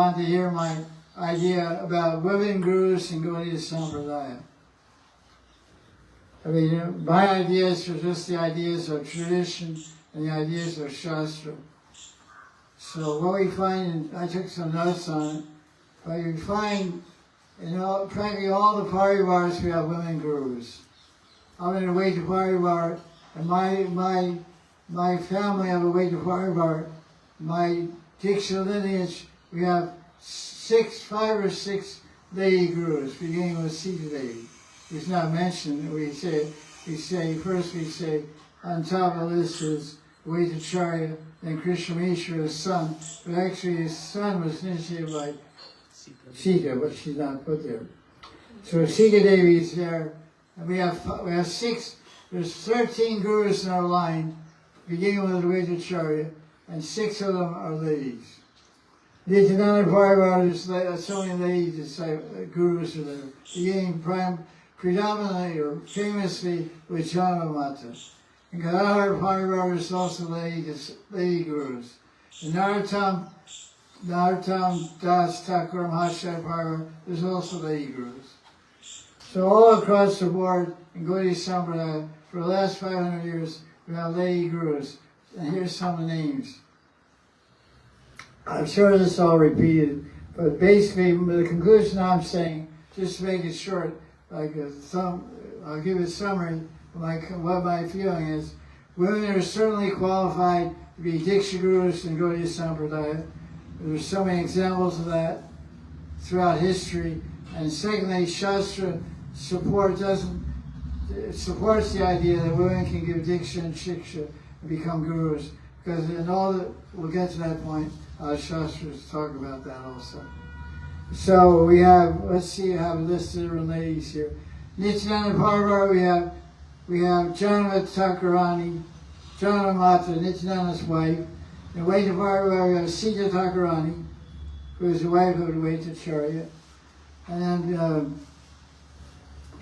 want to hear my idea about women gurus and Gaudiya Sampradaya. I mean, my ideas are just the ideas of tradition and the ideas of Shastra. So what we find, and I took some notes on it, but you find in practically all the parivars we have women gurus. I'm in a way to parivar, and my family have a way to parivar. My Diksha lineage, we have 5 or 6 lady gurus, beginning with Sita Devi. It's not mentioned. We say on top of the list is Vaitacharya, then Krishnameshwara's son, but actually his son was initiated by Sita, but she's not put there. So Sita Devi is there, and we have 6. There's 13 gurus in our line, beginning with Vaitacharya, and 6 of them are ladies. Nityananda Parivar, there's so many ladies, gurus are there, beginning predominantly or famously with Janma Mata. And Gadadhar Parivar is also lady gurus. And Narottam Das Thakur Mahashaya Parivar, there's also lady gurus. So all across the board in Gaudiya Sampradaya, for the last 500 years, we have lady gurus. And here's some of the names. I'm sure this is all repeated, but basically the conclusion I'm saying, just to make it short, I'll give a summary of what my feeling is. Women are certainly qualified to be Diksha gurus in Gaudiya Sampradaya. There's so many examples of that throughout history. And secondly, Shastra supports the idea that women can give Diksha and Shiksha and become gurus. Because we'll get to that point, Shastras talk about that also. So we have, let's see, I have a list of different ladies here. Nityananda Parivar, we have Janma Thakurani, Janma Mata, Nityananda's wife. In Vaita Parivar, we have Sita Thakurani, who is the wife of Vaitacharya. And then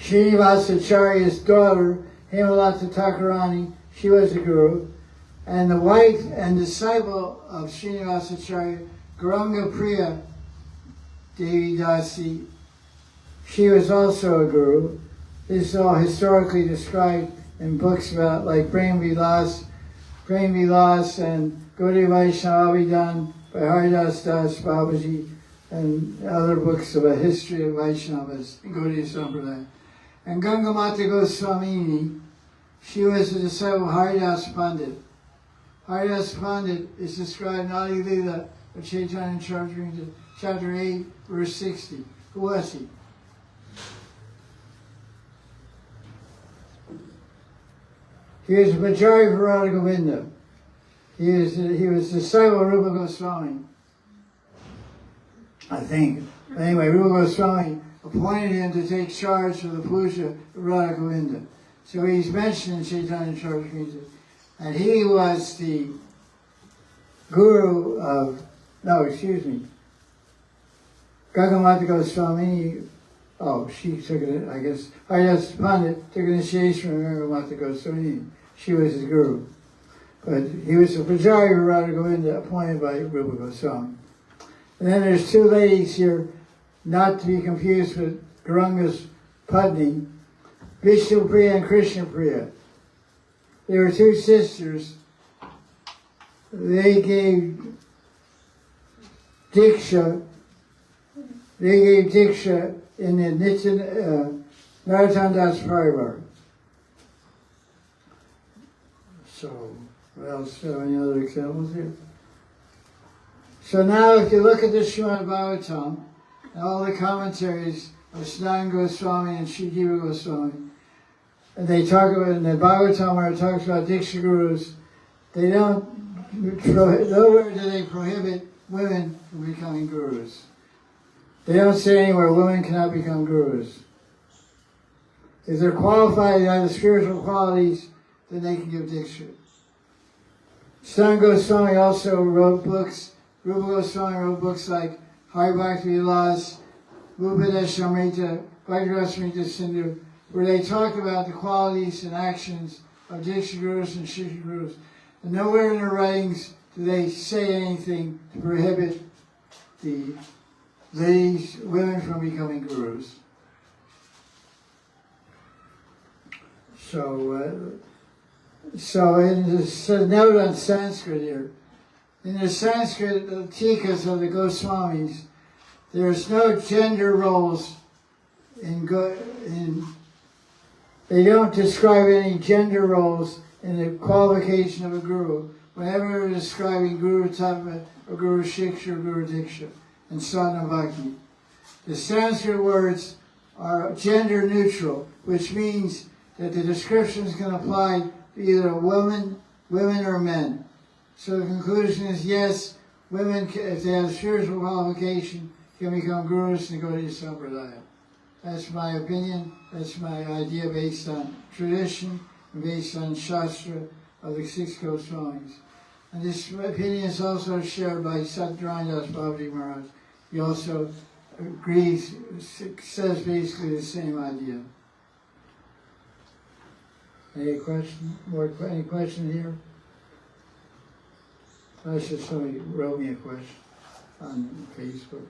Srinivasacharya's daughter, Hemalata Thakurani, she was a guru. And the wife and disciple of Srinivasacharya, Gauranga Priya Devi Dasi, she was also a guru. This is all historically described in books about like Prem Vilas and Gaudiya Vaishnava Abhidan by Haridas Das Babaji, and other books of a history of Vaishnavas in Gaudiya Sampradaya. And Gangamata Goswamini, she was a disciple of Haridas Pandit. Haridas Pandit is described in Adi Lila of Chaitanya Charitamrita, chapter 8, verse 60. Who was he? He was a Bhajari for Radha Govinda. He was disciple of Rupa Goswami, I think. Anyway, Rupa Goswami appointed him to take charge of the puja of Radha Govinda. So he's mentioned in Chaitanya Charitamrita. And he was the guru of, Gagamata Goswami, she took it, I guess, Haridas Pandit took initiation from Gagamata Goswami. She was his guru. But he was a Pujari of Radha Govinda appointed by Rupa Goswami. And then there's 2 ladies here, not to be confused with Gauranga's Padni, Vishnu Priya and Krishna Priya. They were 2 sisters. They gave Diksha. In the Narottam Das Parivar. So, what else? Any other examples here? So now, if you look at the Srimad Bhagavatam and all the commentaries of Sanatana Goswami and Sridhara Goswami, and they talk about in the Bhagavatam where it talks about Diksha gurus, they don't, nowhere do they prohibit women from becoming gurus. They don't say anywhere women cannot become gurus. If they're qualified, they have the spiritual qualities, then they can give Diksha. Sanatana Goswami also wrote books. Rupa Goswami wrote books like Hari Bhakti Vilas, Upadeshamrita, Vajrasamrita Sindhu, where they talk about the qualities and actions of Diksha gurus and Shiksha gurus. And nowhere in their writings do they say anything to prohibit the ladies, women from becoming gurus. So in this note on Sanskrit here, in the Sanskrit tikas of the Goswamis, there's no gender roles they don't describe any gender roles in the qualification of a guru. Whenever they're describing Guru Tattva or Guru Shiksha or Guru Diksha and Sadhana Bhakti, the Sanskrit words are gender neutral, which means that the descriptions can apply to either women or men. So the conclusion is yes, women, if they have spiritual qualification, can become gurus and go to Sampradaya. That's my opinion, that's my idea based on tradition and based on Shastra of the 6 Goswamis. And this opinion is also shared by Satyarandas Babaji Maharaj. He also agrees, says basically the same idea. Any question here? I said somebody wrote me a question on Facebook.